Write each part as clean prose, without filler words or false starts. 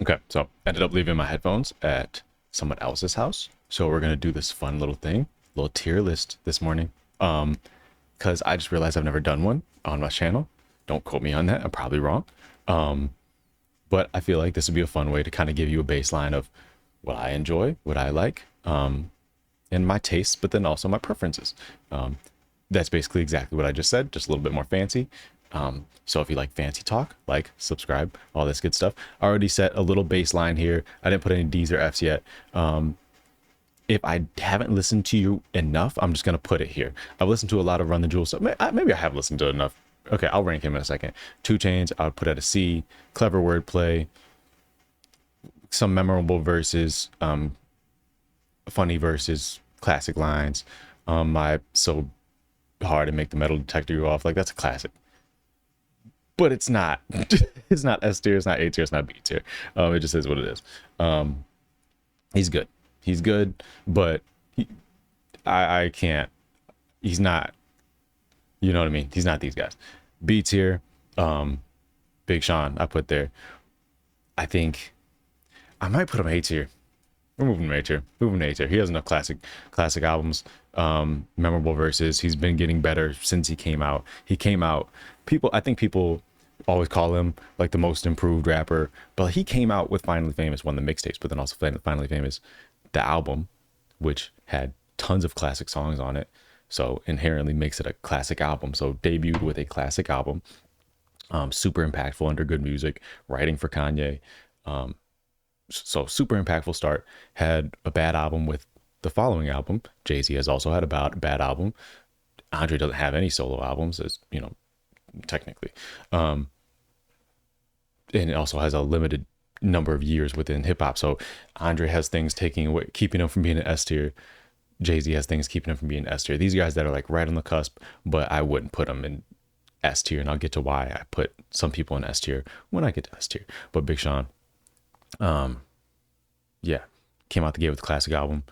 Okay, so ended up leaving my headphones at someone else's house. So we're gonna do this fun little thing, little tier list this morning. Because I just realized I've never done one on my channel. Don't quote me on that. I'm probably wrong. But I feel like this would be a fun way to kind of give you a baseline of what I enjoy, what I like, and my tastes, but then also my preferences. That's basically exactly what I just said, just a little bit more fancy. So if you like fancy talk, like, subscribe, all this good stuff. I already set a little baseline here. I didn't put any D's or F's yet. If I haven't listened to you enough, I'm just gonna put it here. I've listened to a lot of Run the Jewels, so maybe I have listened to it enough. Okay, I'll rank him in a second. Two Chains, I would put at a C. Clever wordplay, some memorable verses, funny verses, classic lines. My so hard to make the metal detector go off, like that's a classic. But it's not. It's not S tier. It's not A tier. It's not B tier. It just is what it is. He's good. He's good, but I can't. He's not. You know what I mean? He's not these guys. B tier. Big Sean. I put there. I think I might put him A tier. We're moving to A tier. Moving to A tier. He has enough classic albums. Memorable verses. He's been getting better since he came out. He came out. I think people always call him like the most improved rapper, but he came out with Finally Famous, one of the mixtapes, but then also Finally Famous, the album, which had tons of classic songs on it. So inherently makes it a classic album. So debuted with a classic album, super impactful under good music, writing for Kanye. So super impactful start. Had a bad album with the following album. Jay-Z has also had a bad album. Andre doesn't have any solo albums, as you know, technically. And it also has a limited number of years within hip hop. So Andre has things taking away, keeping him from being an S tier. Jay-Z has things keeping him from being S tier. These guys that are like right on the cusp, but I wouldn't put them in S tier, and I'll get to why I put some people in S tier when I get to S tier. But Big Sean, yeah, came out the gate with a classic album.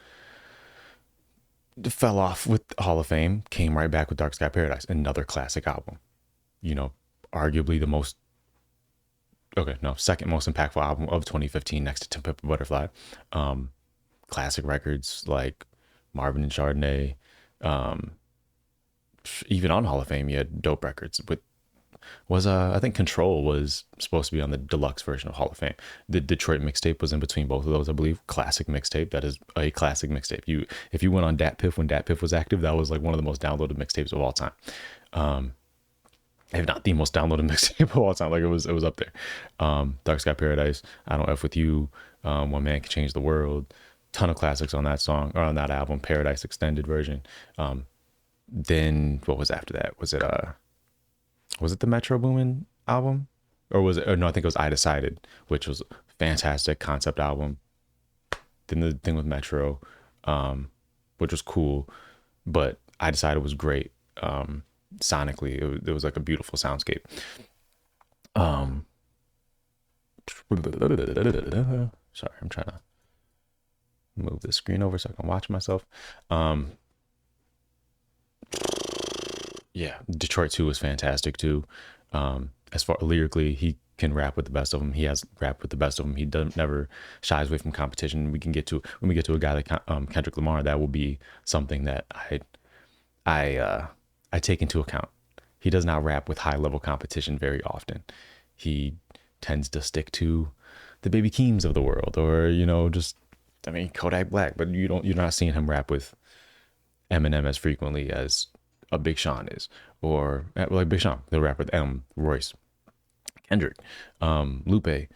Fell off with Hall of Fame, came right back with Dark Sky Paradise, another classic album. You know, arguably the most, okay, no, second most impactful album of 2015 next to Tim Pepper Butterfly. Classic records like Marvin and Chardonnay. Even on Hall of Fame, you had dope records with I think Control was supposed to be on the deluxe version of Hall of Fame. The Detroit mixtape was in between both of those, I believe. Classic mixtape. That is a classic mixtape. If you went on DatPiff when DatPiff was active, that was like one of the most downloaded mixtapes of all time. If not the most downloaded mixtape of all time, like it was up there. Dark Sky Paradise, I Don't F With You, One Man Can Change the World, ton of classics on that song or on that album, Paradise extended version. Then what was after that? Was it the Metro Boomin album? Or was it, or no, I think it was I Decided, which was a fantastic concept album. Then the thing with Metro, which was cool, but I Decided was great. Sonically, it was like a beautiful soundscape. Sorry, I'm trying to move the screen over so I can watch myself. Yeah, Detroit 2 was fantastic too. As far lyrically, he can rap with the best of them. He has rapped with the best of them. He doesn't never shies away from competition. We can get to when we get to a guy like Kendrick Lamar. That will be something that I take into account. He does not rap with high level competition very often. He tends to stick to the Baby Keems of the world, or just Kodak Black. But you're not seeing him rap with Eminem as frequently as a Big Sean is, or like Big Sean, the rapper with Royce, Kendrick, Lupe,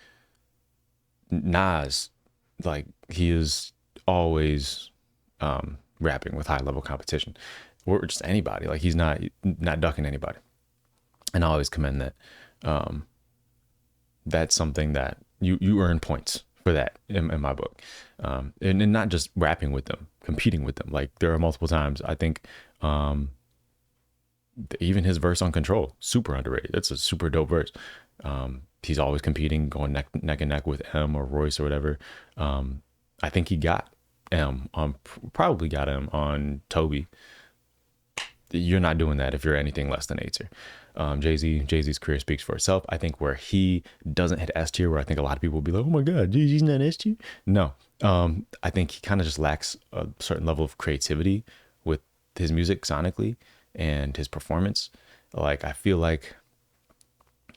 Nas. Like he is always rapping with high level competition, or just anybody. Like he's not ducking anybody, and I always commend that. That's something that you earn points for that in my book, and not just rapping with them, competing with them. Like there are multiple times I think. Even his verse on Control, super underrated. That's a super dope verse. He's always competing, going neck and neck with M or Royce or whatever. I think he got M on, probably got him on Toby. You're not doing that if you're anything less than A tier. Jay Z's career speaks for itself. I think where he doesn't hit S tier, where I think a lot of people will be like, "Oh my God, Jay Z's not S tier." No, I think he kind of just lacks a certain level of creativity with his music sonically and his performance. Like I feel like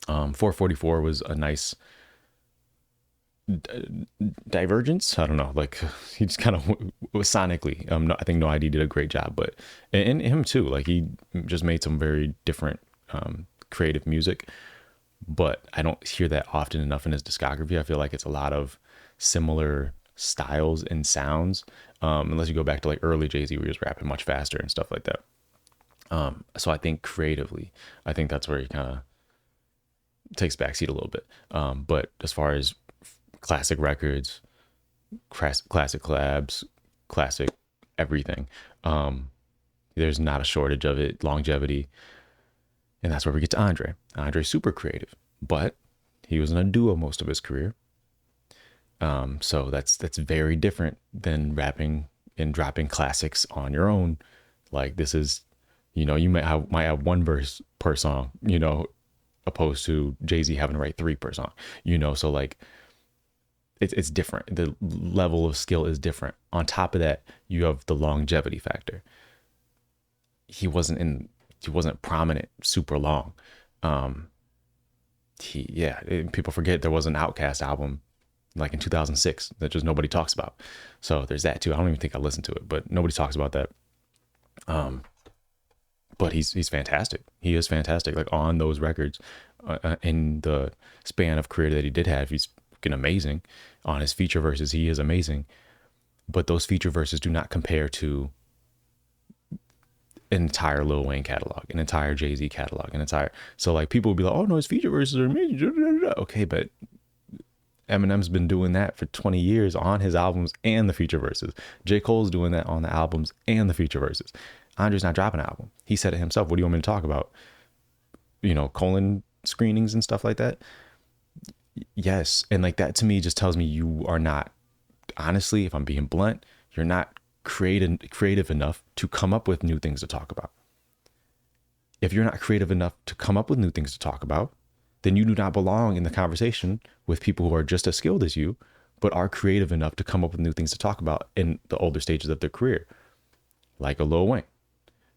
444 was a nice divergence. I don't know. Like he just kind of was sonically. No, I think No ID did a great job, but and him too. Like he just made some very different creative music, but I don't hear that often enough in his discography. I feel like it's a lot of similar styles and sounds, unless you go back to like early Jay Z where he was rapping much faster and stuff like that. So I think creatively, I think that's where he kind of takes backseat a little bit. But as far as classic records, classic collabs, classic everything, there's not a shortage of it. Longevity, and that's where we get to Andre. Andre's super creative, but he was in a duo most of his career. So that's very different than rapping and dropping classics on your own. Like this is, you might have one verse per song, opposed to Jay Z having to write three per song. So like it's different. The level of skill is different. On top of that, you have the longevity factor. He wasn't prominent super long. Um, people forget there was an Outkast album like in 2006 that just nobody talks about. So there's that too. I don't even think I listened to it, but nobody talks about that. Um, but he's fantastic. He is fantastic. Like on those records, in the span of career that he did have, he's fucking amazing. On his feature verses, he is amazing. But those feature verses do not compare to an entire Lil Wayne catalog, an entire Jay Z catalog, an entire. So like people will be like, "Oh no, his feature verses are amazing." Okay, but Eminem's been doing that for 20 years on his albums and the feature verses. J. Cole's doing that on the albums and the feature verses. Andre's not dropping an album. He said it himself. What do you want me to talk about? Colon screenings and stuff like that. Yes. And like that to me just tells me you are not, honestly, if I'm being blunt, you're not creative enough to come up with new things to talk about. If you're not creative enough to come up with new things to talk about, then you do not belong in the conversation with people who are just as skilled as you, but are creative enough to come up with new things to talk about in the older stages of their career. Like a Lil Wayne,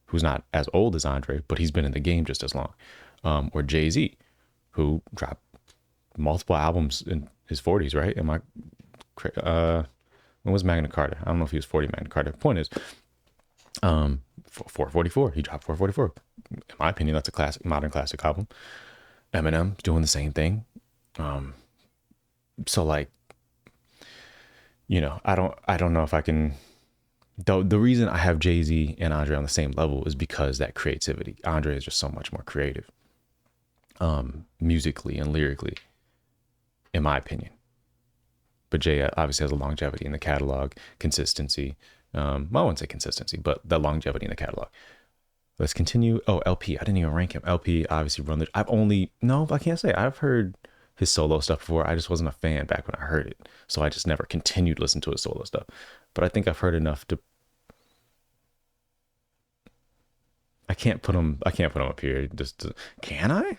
who's not as old as Andre, but he's been in the game just as long. Or Jay Z, who dropped multiple albums in his 40s, right? When was Magna Carta? I don't know if he was 40 Magna Carta. Point is, 444. He dropped 444. In my opinion, that's a classic, modern classic album. Eminem doing the same thing. So like, I don't know if I can. The reason I have Jay Z and Andre on the same level is because that creativity. Andre is just so much more creative, musically and lyrically, in my opinion. But Jay obviously has a longevity in the catalog, consistency. I wouldn't say consistency, but the longevity in the catalog. Let's continue. Oh, LP. I didn't even rank him. LP obviously I can't say. I've heard his solo stuff before. I just wasn't a fan back when I heard it. So I just never continued to listen to his solo stuff. But I think I've heard enough to. I can't put him up here. Can I?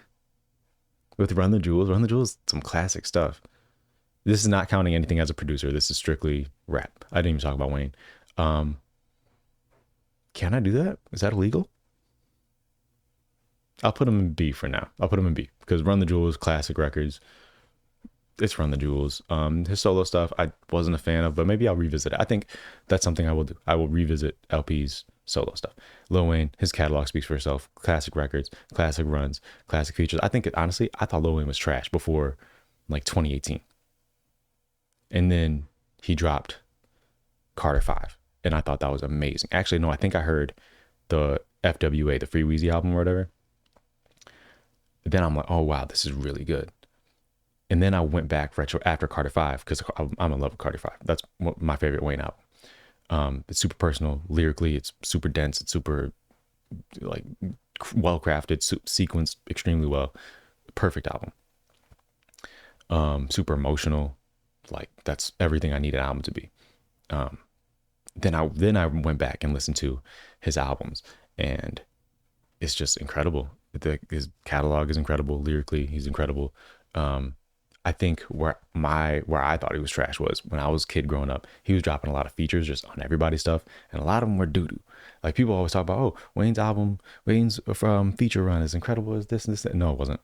With Run the Jewels. Run the Jewels, some classic stuff. This is not counting anything as a producer. This is strictly rap. I didn't even talk about Wayne. Um, can I do that? Is that illegal? I'll put him in B for now. I'll put him in B because Run the Jewels, classic records. It's Run the Jewels. His solo stuff I wasn't a fan of, but maybe I'll revisit it. I think that's something I will do. I will revisit LP's solo stuff. Lil Wayne, his catalog speaks for itself. Classic records, classic runs, classic features. I think honestly, I thought Lil Wayne was trash before like 2018. And then he dropped Carter 5. And I thought that was amazing. Actually, no, I think I heard the FWA, the Free Weezy album or whatever. Then I'm like, oh, wow, this is really good. And then I went back retro after Carter 5 because I'm in love with Carter 5. That's my favorite Wayne album. It's super personal. Lyrically, it's super dense. It's super like well crafted, sequenced extremely well. Perfect album. Super emotional. Like that's everything I need an album to be. Then I went back and listened to his albums, and it's just incredible. His catalog is incredible. Lyrically, he's incredible. Um, I think where I thought he was trash was when I was a kid growing up. He was dropping a lot of features just on everybody's stuff, and a lot of them were doo doo. Like people always talk about, oh, Wayne's from feature run is incredible as this and this. No, it wasn't.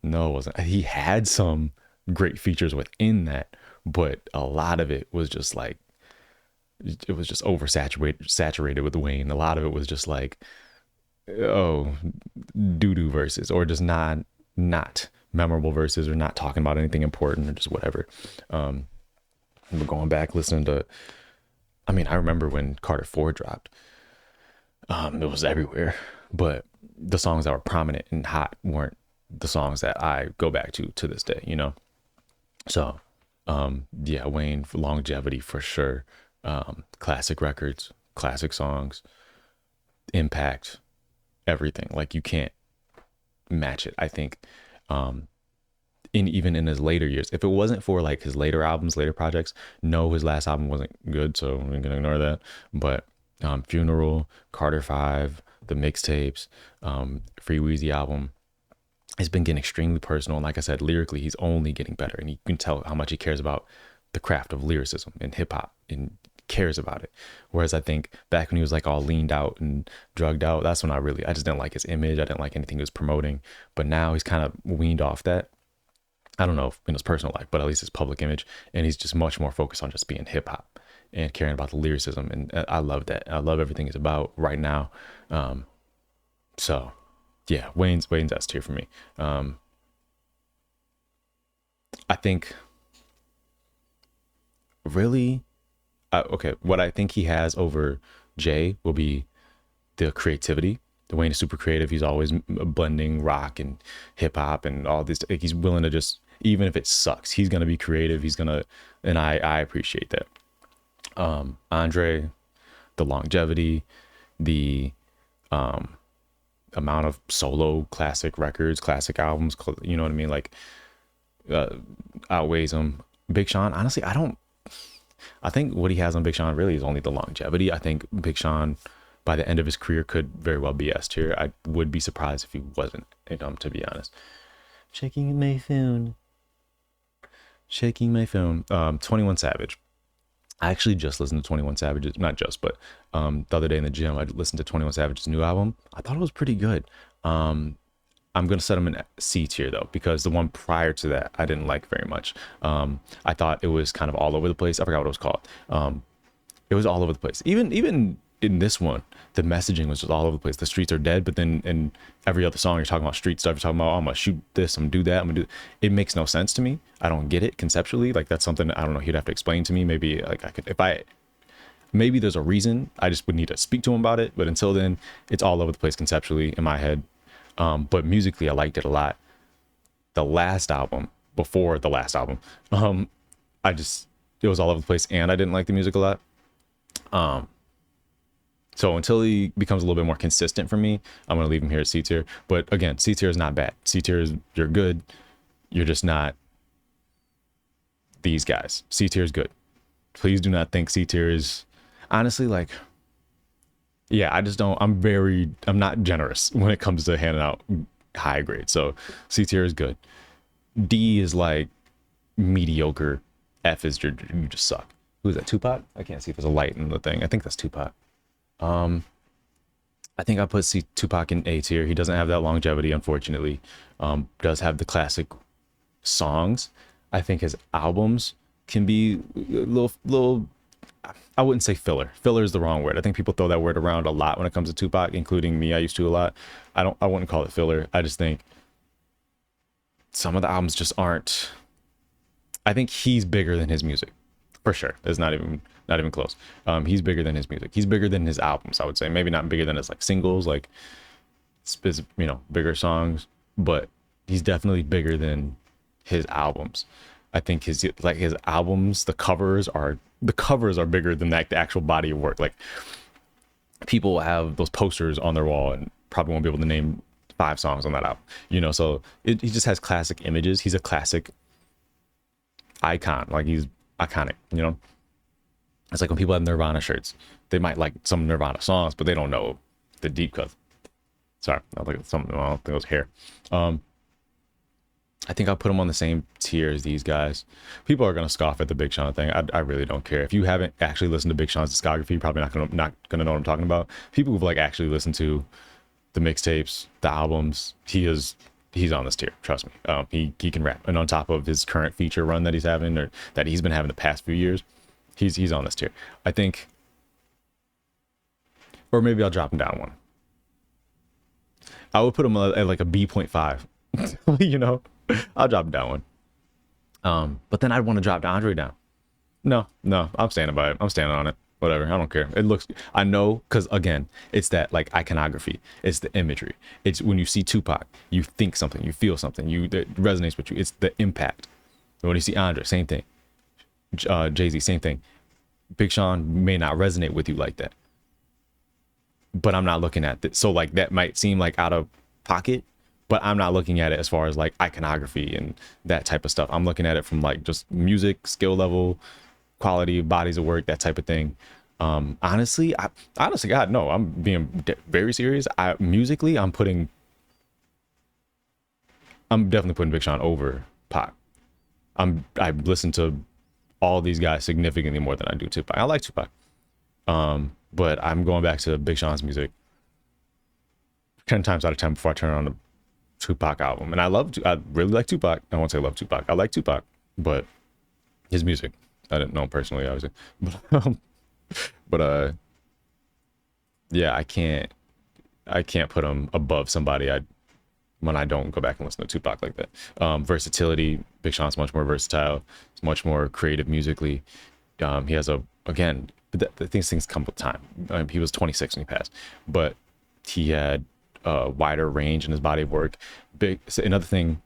No, it wasn't. He had some great features within that, but a lot of it was just like it was just oversaturated saturated with Wayne. A lot of it was just like, oh, doo doo verses, or just not memorable verses, or not talking about anything important, or just whatever. But going back listening to, I mean, I remember when Carter 4 dropped, it was everywhere, but the songs that were prominent and hot weren't the songs that I go back to this day, you know. So yeah, Wayne for longevity for sure. Classic records, classic songs, impact, everything. Like you can't match it. I think in even in his later years, if it wasn't for like his later albums, later projects, no, his last album wasn't good, so we're gonna ignore that. But Funeral, Carter 5, the mixtapes, Free Weezy album, it's been getting extremely personal. And like I said, lyrically, he's only getting better. And you can tell how much he cares about the craft of lyricism and hip hop and cares about it. Whereas I think back when he was like all leaned out and drugged out, that's when I just didn't like his image. I didn't like anything he was promoting. But now he's kind of weaned off that. I don't know if in his personal life, but at least his public image. And he's just much more focused on just being hip hop and caring about the lyricism. And I love that. I love everything he's about right now. So yeah, Wayne's S tier for me. I think really, okay. What I think he has over Jay will be the creativity. The Wayne is super creative. He's always blending rock and hip hop and all this. Like he's willing to just, even if it sucks, he's gonna be creative. He's gonna, and I appreciate that. Andre, the longevity, the amount of solo classic records, classic albums, you know what I mean? Like outweighs him. Big Sean, honestly, I think what he has on Big Sean really is only the longevity. I think Big Sean by the end of his career could very well be S tier. I would be surprised if he wasn't, to be honest. Shaking my phone. Shaking my phone. 21 Savage. I actually just listened to 21 Savage's, not just, but the other day in the gym, I listened to 21 Savage's new album. I thought it was pretty good. I'm going to set him in C tier though, because the one prior to that, I didn't like very much. I thought it was kind of all over the place. I forgot what it was called. It was all over the place. Even in this one, the messaging was just all over the place. The streets are dead, but then in every other song, you're talking about street stuff. You're talking about, oh, I'm gonna shoot this, I'm gonna do that, I'm gonna do. It makes no sense to me. I don't get it conceptually. Like that's something I don't know. He'd have to explain to me. Maybe like I could, if I, maybe there's a reason. I just would need to speak to him about it. But until then, it's all over the place conceptually in my head. But musically, I liked it a lot. The last album, before the last album, I just it was all over the place, and I didn't like the music a lot. So until he becomes a little bit more consistent for me, I'm gonna leave him here at C tier. But again, C tier is not bad. C tier is you're good. You're just not these guys. C tier is good. Please do not think C tier is honestly like, yeah, I just don't. I'm not generous when it comes to handing out high grades. So C tier is good. D is like mediocre. F is you just suck. Who's that? Tupac? I can't see if there's a light in the thing. I think that's Tupac. I think I put Tupac in A tier. He doesn't have that longevity, unfortunately. Does have the classic songs. I think his albums can be a little. I wouldn't say filler. Filler is the wrong word. I think people throw that word around a lot when it comes to Tupac, including me. I used to a lot. I wouldn't call it filler. I just think some of the albums just aren't. I think he's bigger than his music, for sure. It's not even close. He's bigger than his music. He's bigger than his albums. I would say maybe not bigger than his like singles, like bigger songs, but he's definitely bigger than his albums. I think his albums, the covers are bigger than like the actual body of work. Like people have those posters on their wall and probably won't be able to name 5 songs on that album. So he just has classic images. He's a classic icon. Like he's iconic. It's like when people have Nirvana shirts, they might like some Nirvana songs, but they don't know the deep cuts. Sorry, I think it's something. I don't think it was hair. Um, I think I'll put him on the same tier as these guys. People are gonna scoff at the Big Sean thing. I really don't care. If you haven't actually listened to Big Sean's discography, you're probably not gonna know what I'm talking about. People who've like actually listened to the mixtapes, the albums, he's on this tier. Trust me. He can rap, and on top of his current feature run that he's having or that he's been having the past few years, he's on this tier. I think, or maybe I'll drop him down one. I would put him at like a B.5. You know, I'll drop him down one. But then I'd want to drop Andre down. No, I'm standing by it. I'm standing on it. Whatever. I don't care. It looks, I know, because again, it's that like iconography. It's the imagery. It's when you see Tupac, you think something, you feel something, that resonates with you. It's the impact. And when you see Andre, same thing. Jay-Z, same thing. Big Sean may not resonate with you like that. But I'm not looking at it. So like that might seem like out of pocket, but I'm not looking at it as far as like iconography and that type of stuff. I'm looking at it from like just music, skill level, quality, bodies of work, that type of thing. Honestly, God, no, I'm being very serious. Musically, I'm definitely putting Big Sean over Pac. I listen to all these guys significantly more than I do Tupac. I like Tupac. But I'm going back to Big Sean's music 10 times out of 10 before I turn on the Tupac album. And I really like Tupac. I won't say love Tupac. I like Tupac, but his music, I didn't know him personally, obviously. But yeah, I can't put him above somebody when I don't go back and listen to Tupac like that. Versatility, Big Sean's much more versatile. It's much more creative musically. He has things come with time. He was 26 when he passed, but he had a wider range in his body of work. Another thing,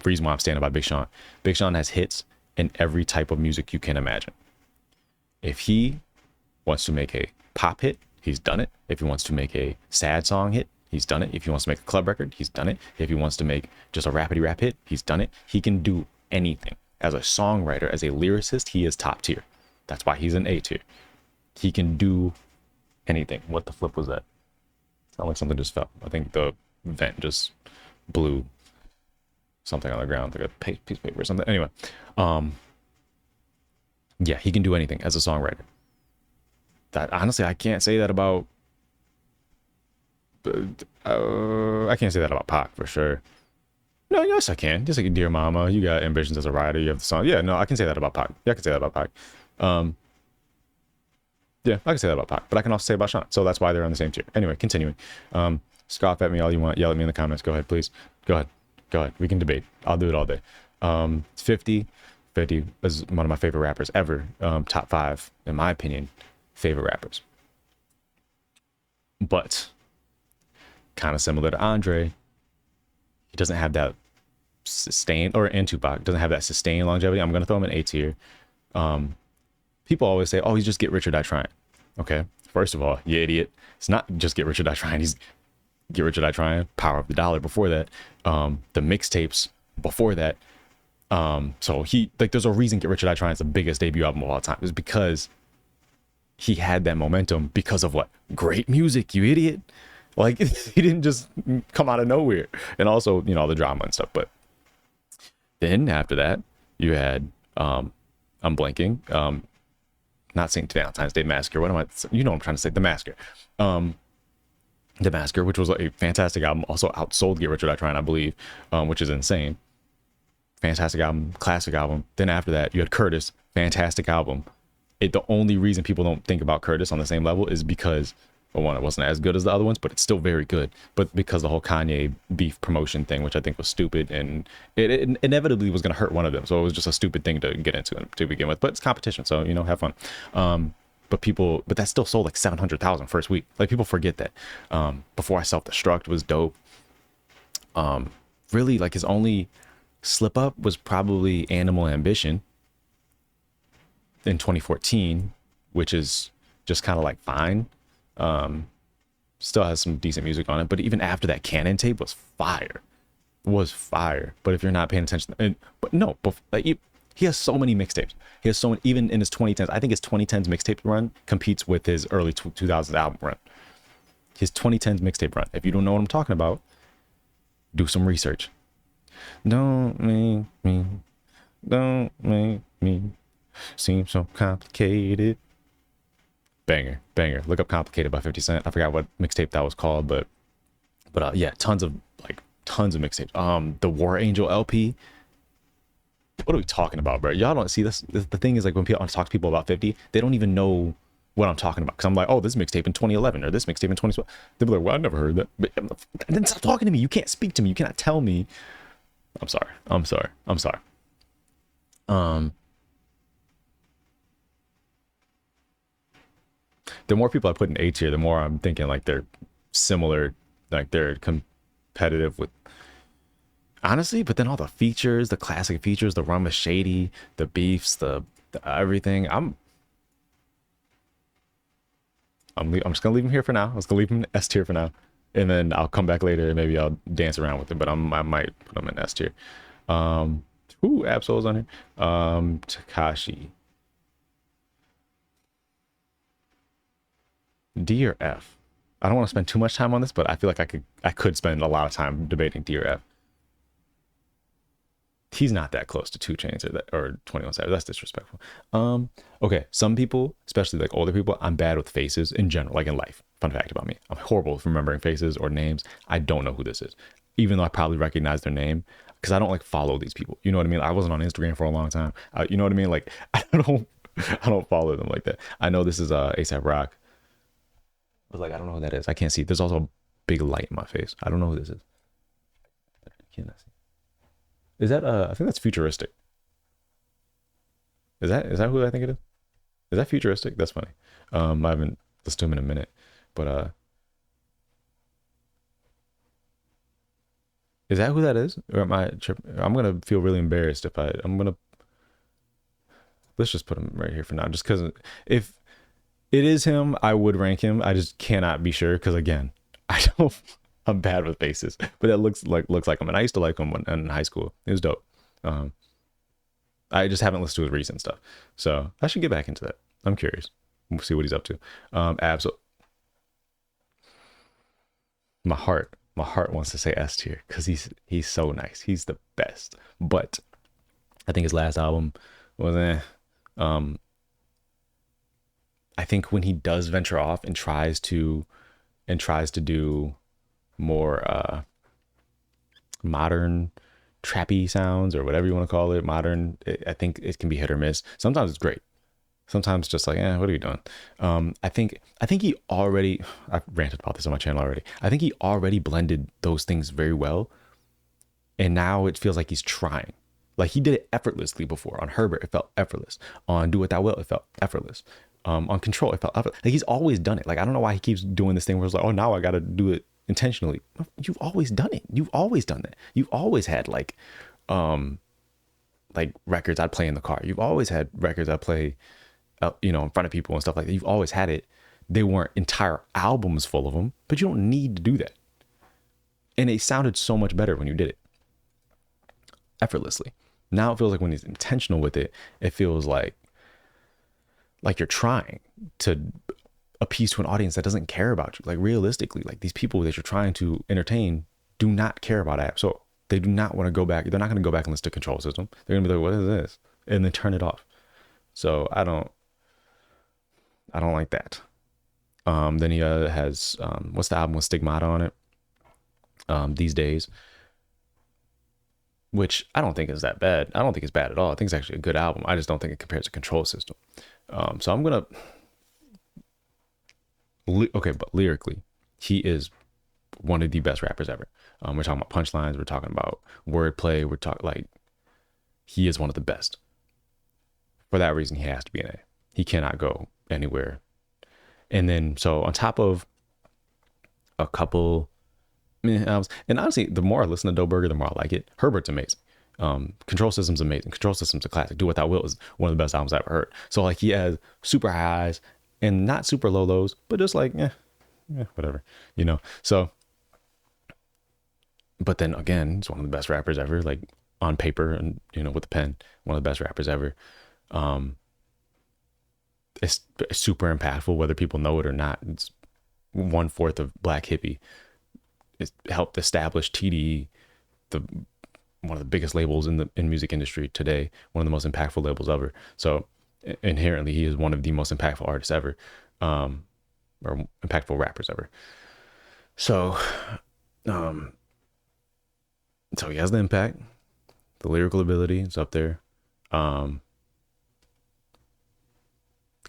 reason why I'm standing by Big Sean. Big Sean has hits in every type of music you can imagine. If he wants to make a pop hit, he's done it. If he wants to make a sad song hit, he's done it. If he wants to make a club record, he's done it. If he wants to make just a rapidy rap hit, he's done it. He can do anything. As a songwriter, as a lyricist, he is top tier. That's why he's an A tier. He can do anything. What the flip was that? Sound like something just fell. I think the vent just blew something on the ground, like a piece of paper or something. Anyway, yeah, he can do anything as a songwriter. That honestly, I can't say that about. I can't say that about Pac for sure. No, yes, I can. Just like Dear Mama, you got ambitions as a writer. You have the song. Yeah, no, I can say that about Pac. Yeah, I can say that about Pac. Yeah, I can say that about Pac, but I can also say about Sean. So that's why they're on the same tier. Anyway, continuing. Scoff at me all you want. Yell at me in the comments. Go ahead, please. Go ahead. We can debate. I'll do it all day. 50 is one of my favorite rappers ever. Top 5, in my opinion, favorite rappers. But kind of similar to Andre, he doesn't have that sustained, and Tupac doesn't have that sustained longevity. I'm gonna throw him in A tier. People always say, "Oh, he's just get rich or die trying." Okay, first of all, you idiot. It's not just get rich or die trying. He's get rich or die trying. Power of the Dollar before that. The mixtapes before that. So there's a reason Get Rich or Die Trying is the biggest debut album of all time. It's because he had that momentum because of what? Great music, you idiot. Like, he didn't just come out of nowhere. And also, all the drama and stuff. But then after that, you had, I'm blanking, not St. Valentine's Day Massacre. What I'm trying to say, The Massacre. The Massacre, which was a fantastic album, also outsold Get Rich or Die Trying, I believe, which is insane. Fantastic album, classic album. Then after that, you had Curtis, fantastic album. The only reason people don't think about Curtis on the same level is because, well, one, it wasn't as good as the other ones, but it's still very good. But because the whole Kanye beef promotion thing, which I think was stupid, and it inevitably was going to hurt one of them. So it was just a stupid thing to get into to begin with. But it's competition, so, have fun. But that still sold like 700,000 first week. Like, people forget that. Before I Self-Destruct was dope. Really, like, his only slip up was probably Animal Ambition in 2014, which is just kind of like fine. Still has some decent music on it, but even after that, Cannon Tape was fire. But if you're not paying attention, he has so many mixtapes. He has so many, even in his 2010s. I think his 2010s mixtape run competes with his early 2000s album run. His 2010s mixtape run. If you don't know what I'm talking about, do some research. Don't make me, don't make me seem so complicated. Banger, banger. Look up "Complicated" by 50 Cent. I forgot what mixtape that was called, but yeah, tons of mixtapes. The War Angel LP. What are we talking about, bro? Y'all don't see this. The thing is, like, when people I talk to people about 50, they don't even know what I'm talking about. Because I'm like, oh, this mixtape in 2011 or this mixtape in 2012. They'll be like, well, I never heard that. But then stop talking to me. You can't speak to me. You cannot tell me. I'm sorry. I'm sorry. I'm sorry. Um, the more people I put in A tier, the more I'm thinking like they're similar, like they're competitive with honestly. But then all the features, the classic features, the rum is shady, the beefs, the everything. I'm just gonna leave him here for now. I was gonna leave him in S tier for now, and then I'll come back later and maybe I'll dance around with it. But I might put him in S tier. Um, Absol's on here. Takashi, D or F. I don't want to spend too much time on this, but I feel like I could spend a lot of time debating D or F. He's not that close to 2 Chainz or 21 Savage. That's disrespectful. Okay, some people, especially like older people, I'm bad with faces in general, like in life. Fun fact about me: I'm horrible with remembering faces or names. I don't know who this is, even though I probably recognize their name because I don't like follow these people. You know what I mean? I wasn't on Instagram for a long time. You know what I mean? Like I don't follow them like that. I know this is ASAP Rock, but like I don't know who that is. I can't see. There's also a big light in my face. I don't know who this is. Can I see? Is that I think that's futuristic. Is that who I think it is? Is that futuristic? That's funny. I haven't listened to him in a minute. But is that who that is? Or am I tripping? I'm gonna feel really embarrassed if I'm gonna let's just put him right here for now. Just because if it is him, I would rank him. I just cannot be sure because again, I don't I'm bad with faces. But that looks like him. And I used to like him in high school. It was dope. Um I just haven't listened to his recent stuff. So I should get back into that. I'm curious. We'll see what he's up to. Abs my heart wants to say S tier because he's so nice. He's the best. But I think his last album was um I think when he does venture off and tries to do more modern trappy sounds or whatever you want to call it, modern, I think it can be hit or miss. Sometimes it's great. Sometimes just like, what are you doing? I think he already I've ranted about this on my channel already. I think he already blended those things very well. And now it feels like he's trying. Like he did it effortlessly before. On Herbert, it felt effortless. On Do What Thou Wilt, it felt effortless. On Control, it felt effortless. Like he's always done it. Like I don't know why he keeps doing this thing where it's like, oh, now I got to do it intentionally. You've always done it. You've always done that. You've always had like records I'd play in the car. You've always had records I play, in front of people and stuff like that. You've always had it. They weren't entire albums full of them, but you don't need to do that. And it sounded so much better when you did it effortlessly. Now it feels like when he's intentional with it, it feels like you're trying to appease to an audience that doesn't care about you. Like realistically, like these people that you're trying to entertain do not care about apps. So they do not want to go back. They're not going to go back and listen to Control System. They're going to be like, what is this? And then turn it off. So I don't like that. Then he has what's the album with Stigmata on it? These Days, which I don't think is that bad. I don't think it's bad at all. I think it's actually a good album. I just don't think it compares to Control System. So I'm gonna okay, but lyrically, he is one of the best rappers ever. We're talking about punchlines. We're talking about wordplay. We're talking like he is one of the best. For that reason, he has to be an A. He cannot go anywhere. And then so on top of a couple albums, and honestly, the more I listen to Doe Burger, the more I like it. Herbert's amazing. Control System's amazing. Control System's a classic. Do What Thou Wilt is one of the best albums I've ever heard. So like he has super highs and not super low lows, but just like whatever, So, but then again, he's one of the best rappers ever. Like on paper and with the pen, one of the best rappers ever. It's super impactful whether people know it or not. 1/4 of Black Hippie. It helped establish TDE, the one of the biggest labels in the music industry today, one of the most impactful labels ever. So inherently, he is one of the most impactful artists ever, um, or impactful rappers ever. So, um, so he has the impact, the lyrical ability is up there. Um,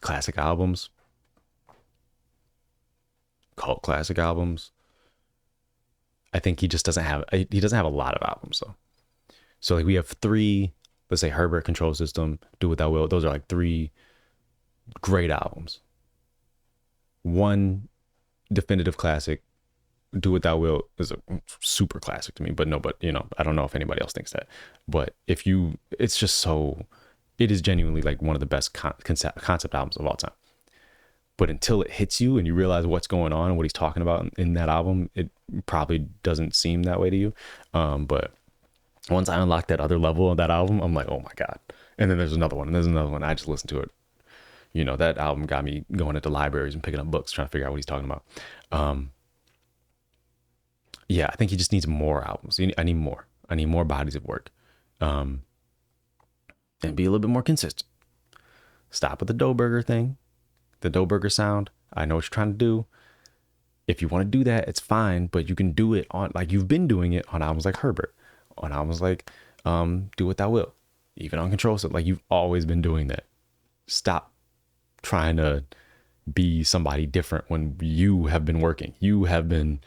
Classic albums, cult classic albums. I think he doesn't have a lot of albums though. So like we have three, let's say Herbert Control System, Do What Thou Will. Those are like three great albums. One definitive classic, Do What Thou Will, is a super classic to me. But no, but I don't know if anybody else thinks that. But it's just so, it is genuinely like one of the best concept albums of all time. But until it hits you and you realize what's going on and what he's talking about in that album, it probably doesn't seem that way to you. But once I unlocked that other level of that album, I'm like, oh my God. And then there's another one, and there's another one. I just listened to it. That album got me going into libraries and picking up books, trying to figure out what he's talking about. Yeah, I think he just needs more albums. I need more. I need more bodies of work. And be a little bit more consistent. Stop with the Dough Burger thing, the Dough Burger sound. I know what you're trying to do. If you want to do that, it's fine, but you can do it on, like you've been doing it on albums like Herbert, on albums like Do What Thou Will, even on Control Set. Like you've always been doing that. Stop trying to be somebody different when you have been working. You have been,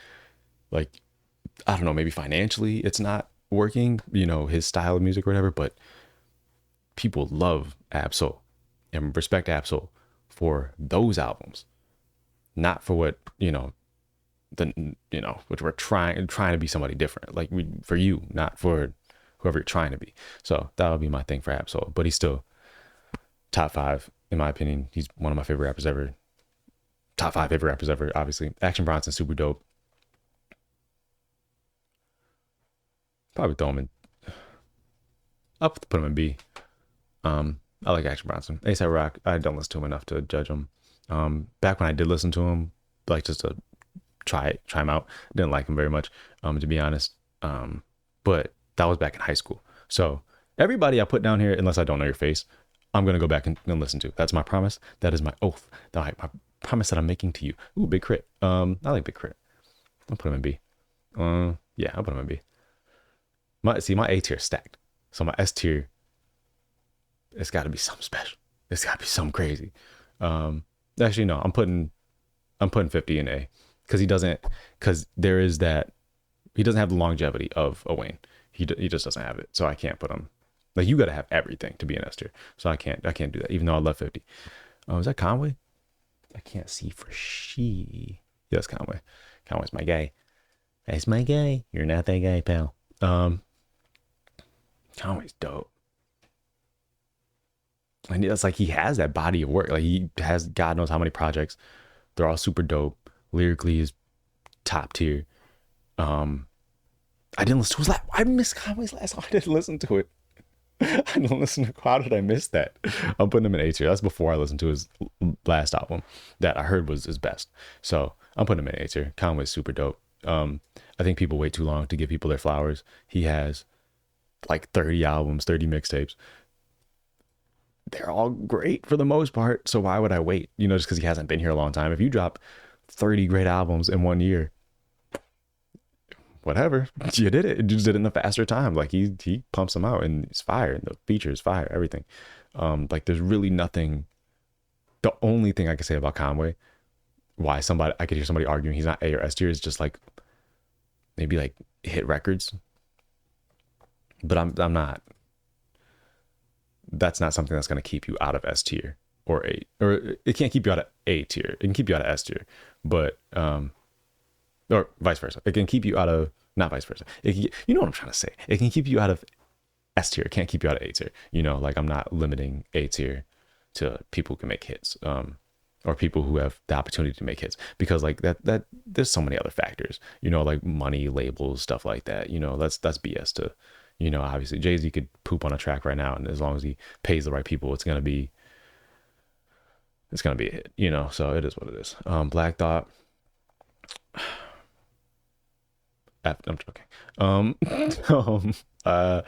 like, I don't know, maybe financially it's not working, his style of music or whatever, but people love Ab-Soul and respect Ab-Soul for those albums, not for what, which we're trying to be somebody different. Like for you, not for whoever you're trying to be. So that'll be my thing for Ab-Soul. But he's still top 5 in my opinion. He's one of my favorite rappers ever. Top 5 favorite rappers ever, obviously. Action Bronson, super dope. Probably throw him in. I'll put him in B. I like Action Bronson. ASAP Rock, I don't listen to him enough to judge him. Back when I did listen to him, like just to try him out, didn't like him very much, to be honest. But that was back in high school. So everybody I put down here, unless I don't know your face, I'm gonna go back and listen to. That's my promise. That is my oath. My promise that I'm making to you. Ooh, Big Crit. I like Big Crit. I'll put him in B. Yeah, I'll put him in B. My A tier stacked. So my S tier, it's got to be something special. It's got to be something crazy. Actually, no, I'm putting 50 in A, because there is that, he doesn't have the longevity of a Wayne. He just doesn't have it. So I can't put him, like, you got to have everything to be an S tier. So I can't do that, even though I love 50. Oh, is that Conway? I can't see for she. Yeah, that's Conway. Conway's my guy. That's my guy. You're not that guy, pal. Conway's dope. And it's like he has that body of work. Like he has God knows how many projects. They're all super dope. Lyrically is top tier. I didn't listen to his last. I missed Conway's last song. I didn't listen to it. I didn't listen to. How did I miss that? I'm putting him in A tier. That's before I listened to his last album that I heard was his best. So I'm putting him in A tier. Conway's super dope. I think people wait too long to give people their flowers. He has like 30 albums, 30 mixtapes. They're all great for the most part. So why would I wait? Just because he hasn't been here a long time. If you drop 30 great albums in 1 year, whatever, you did it. You just did it in a faster time. Like he pumps them out and it's fire. And the features, fire, everything. Like there's really nothing. The only thing I can say about Conway, why I could hear somebody arguing he's not A or S tier, is just like maybe like hit records. But I'm not. That's not something that's going to keep you out of S tier or A, or it can't keep you out of A tier. It can keep you out of S tier, but or vice versa. It can keep you out of, not vice versa. You know what I'm trying to say. It can keep you out of S tier. It can't keep you out of A tier. Like I'm not limiting A tier to people who can make hits, or people who have the opportunity to make hits, because like that there's so many other factors. Like money, labels, stuff like that. That's BS to. Obviously Jay-Z could poop on a track right now, and as long as he pays the right people, it's gonna be a hit. So it is what it is. Black Thought, I'm joking. Um, um, uh,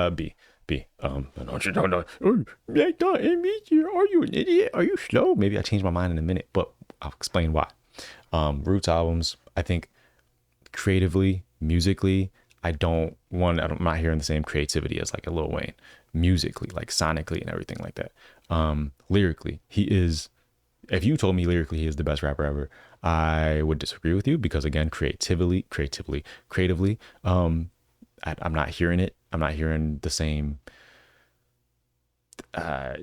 B. B. Don't you know? Oh, I thought it means you. Are you an idiot? Are you slow? Maybe I change my mind in a minute, but I'll explain why. Roots albums, I think creatively, musically, I'm not hearing the same creativity as like a Lil Wayne. Musically, like sonically and everything like that. Lyrically, he is if you told me lyrically he is the best rapper ever, I would disagree with you because again, creatively, I'm not hearing it. I'm not hearing the same uh,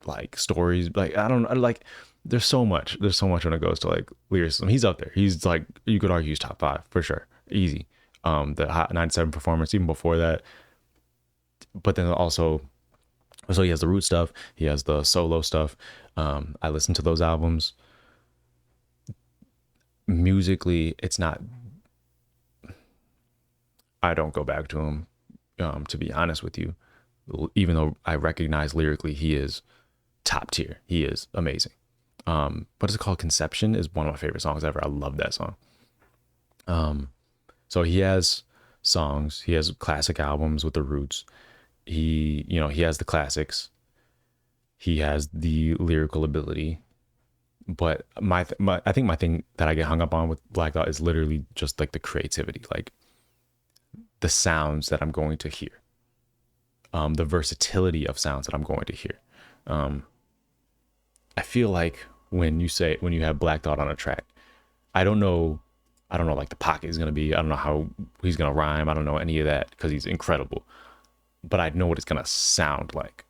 like stories. Like I don't like. There's so much. There's so much when it goes to like lyricism. He's up there. He's like you could argue he's top five for sure, easy. The Hot 97 performance even before that, but then also so he has the root stuff. He has the solo stuff. I listen to those albums. Musically, it's not. I don't go back to him. To be honest with you, even though I recognize lyrically he is top tier. He is amazing. What is it called? Conception is one of my favorite songs ever. I love that song. So he has songs. He has classic albums with the roots. He has the classics. He has the lyrical ability. But I think my thing that I get hung up on with Black Thought is literally just like the creativity, like the sounds that I'm going to hear, the versatility of sounds that I'm going to hear. I feel like when you have Black Thought on a track, I don't know, I don't know like the pocket is gonna be. I don't know how he's gonna rhyme. I don't know any of that because he's incredible. But I know what it's gonna sound like,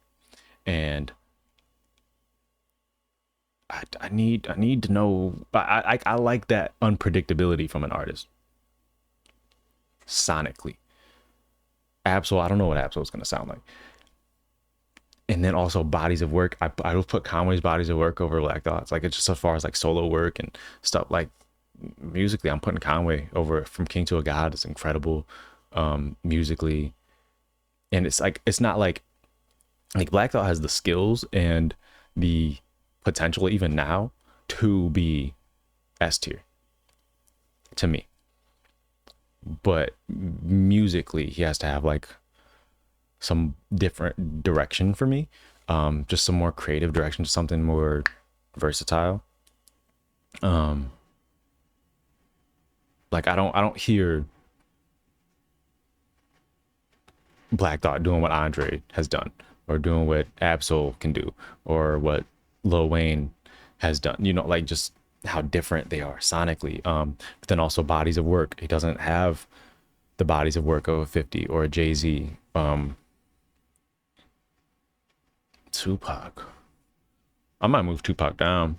and I need to know. I like that unpredictability from an artist sonically. Absol, I don't know what Absol is gonna sound like, and then also bodies of work. I will put Conway's bodies of work over Black Thoughts. Like it's just as far as like solo work and stuff. Like musically, I'm putting Conway over From King to a God. It's incredible, musically, and it's like it's not like Black Thought has the skills and the potential even now to be S tier to me. But musically, he has to have like some different direction for me. Just some more creative direction, something more versatile. Um, like I don't hear Black Thought doing what Andre has done, or doing what Absol can do, or what Lil Wayne has done. Like just how different they are sonically. But then also bodies of work. He doesn't have the bodies of work of a 50 or a Jay-Z. Tupac. I might move Tupac down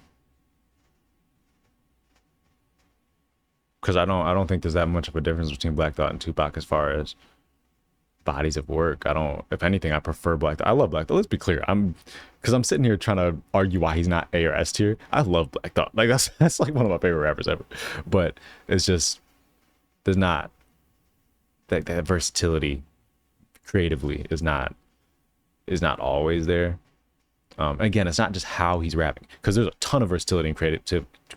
because I don't think there's that much of a difference between Black Thought and Tupac as far as bodies of work. I don't. If anything, I prefer Black Thought. I love Black Thought. Let's be clear. I'm sitting here trying to argue why he's not A or S tier. I love Black Thought. Like that's like one of my favorite rappers ever. But it's just there's not that versatility creatively is not always there. Again, it's not just how he's rapping because there's a ton of versatility and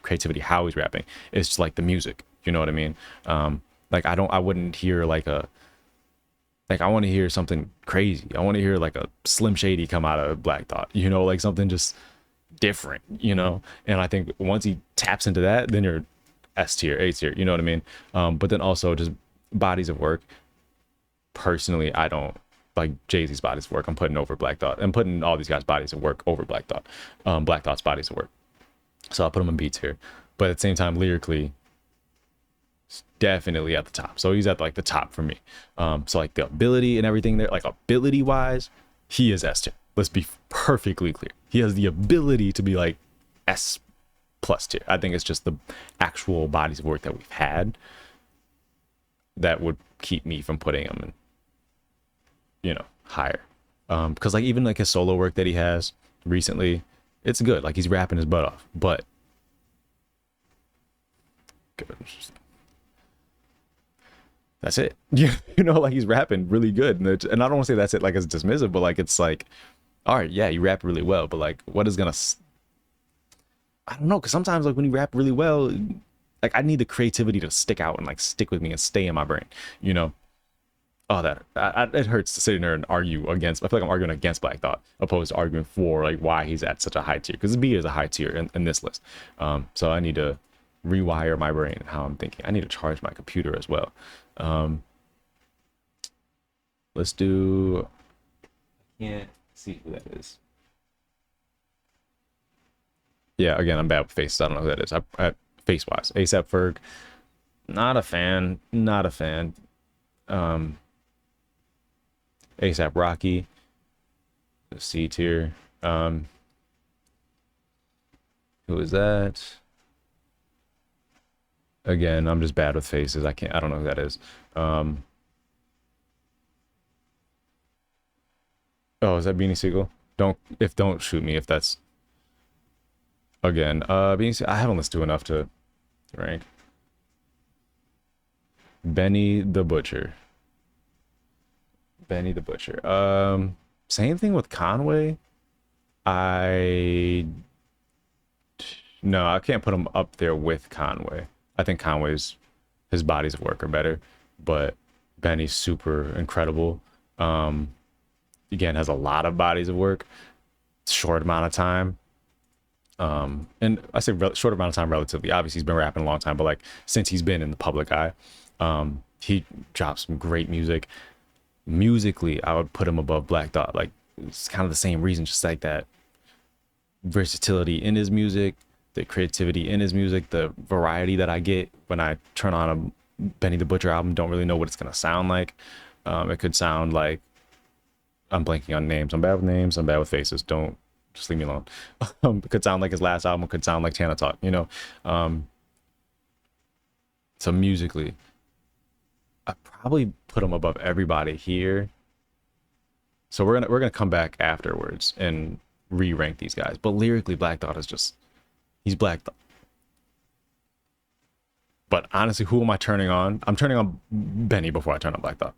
creativity how he's rapping. It's just like the music. You know what I mean? Like I wouldn't hear like I want to hear something crazy. I want to hear like a Slim Shady come out of Black Thought, like something just different, And I think once he taps into that, then you're S tier, A tier, you know what I mean? But then also just bodies of work. Personally, I don't like Jay-Z's bodies of work. I'm putting over Black Thought. I'm putting all these guys' bodies of work over Black Thought. Black Thought's bodies of work. So I'll put him in B tier. But at the same time, lyrically, definitely at the top. So he's at like the top for me. So like the ability and everything there, like ability wise, he is S tier. Let's be perfectly clear. He has the ability to be like S plus tier. I think it's just the actual bodies of work that we've had that would keep me from putting him in, higher. Because like even like his solo work that he has recently, it's good. Like he's rapping his butt off, but that's it. Like he's rapping really good, and I don't want to say that's it like it's dismissive, but like it's like All right, yeah, you rap really well, but like, what is gonna? I don't know, because sometimes like when you rap really well, like I need the creativity to stick out and like stick with me and stay in my brain. You know, oh it hurts to sit in there and argue against. I feel like I'm arguing against Black Thought opposed to arguing for like why he's at such a high tier, because B is a high tier in this list. So I need to rewire my brain and how I'm thinking. I need to charge my computer as well. Um, let's do. I can't see who that is. Yeah, again, I'm bad with faces. I don't know who that is. Face wise, ASAP Ferg, not a fan. Not a fan. Um, ASAP Rocky, C tier. Um, who is that? Again, I'm just bad with faces. I can't. I don't know who that is. Um, oh, is that Beanie Siegel? Don't shoot me if that's again. Beanie Siegel, I haven't listened to enough to rank. Benny the Butcher. Benny the Butcher. Same thing with Conway. I no, I can't put him up there with Conway. I think Conway's his bodies of work are better, but Benny's super incredible. Um, again, has a lot of bodies of work, short amount of time. And I say short amount of time relatively. Obviously, he's been rapping a long time, but like since he's been in the public eye, he drops some great music. Musically, I would put him above Black Thought. Like it's kind of the same reason, just like that versatility in his music, the creativity in his music, the variety that I get when I turn on a Benny the Butcher album. Don't really know what it's gonna sound like. It could sound like I'm blanking on names. I'm bad with names. I'm bad with faces. Don't just leave me alone. It could sound like his last album. It could sound like Tana Talk. You know. Um, so musically, I probably put him above everybody here. So we're gonna come back afterwards and re-rank these guys. But lyrically, Black Thought is just he's Black Thought. But honestly, who am I turning on? I'm turning on Benny before I turn on Black Thought.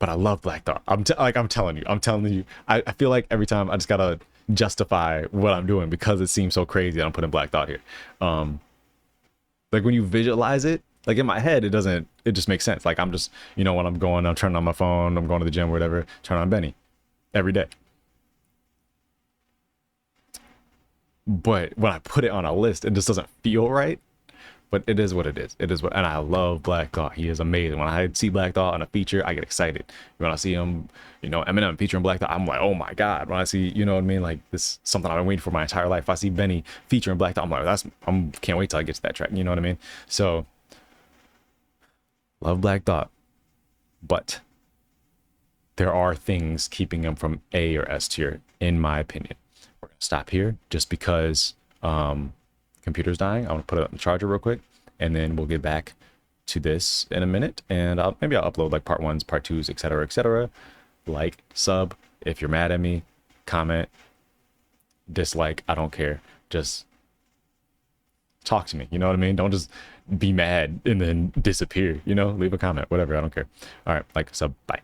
But I love Black Thought. I'm telling you. I feel like every time I just gotta justify what I'm doing because it seems so crazy that I'm putting Black Thought here. Um, like when you visualize it, like in my head, it just makes sense. Like I'm just, when I'm turning on my phone, I'm going to the gym, or whatever, turn on Benny every day. But when I put it on a list, it just doesn't feel right. But it is what it is. It is what, and I love Black Thought. He is amazing. When I see Black Thought on a feature, I get excited. When I see him, Eminem featuring Black Thought, I'm like, oh my god. When I see, you know what I mean, like this is something I've been waiting for my entire life. If I see Benny featuring Black Thought, I'm like, can't wait till I get to that track. You know what I mean? So love Black Thought, but there are things keeping him from A or S tier, in my opinion. We're gonna stop here just because computer's dying. I want to put it on the charger real quick, and then we'll get back to this in a minute. And maybe I'll upload like part ones, part twos, etc., etc. Like, sub if you're mad at me, comment, dislike. I don't care. Just talk to me. You know what I mean? Don't just be mad and then disappear. Leave a comment, whatever. I don't care. All right, like, sub. Bye.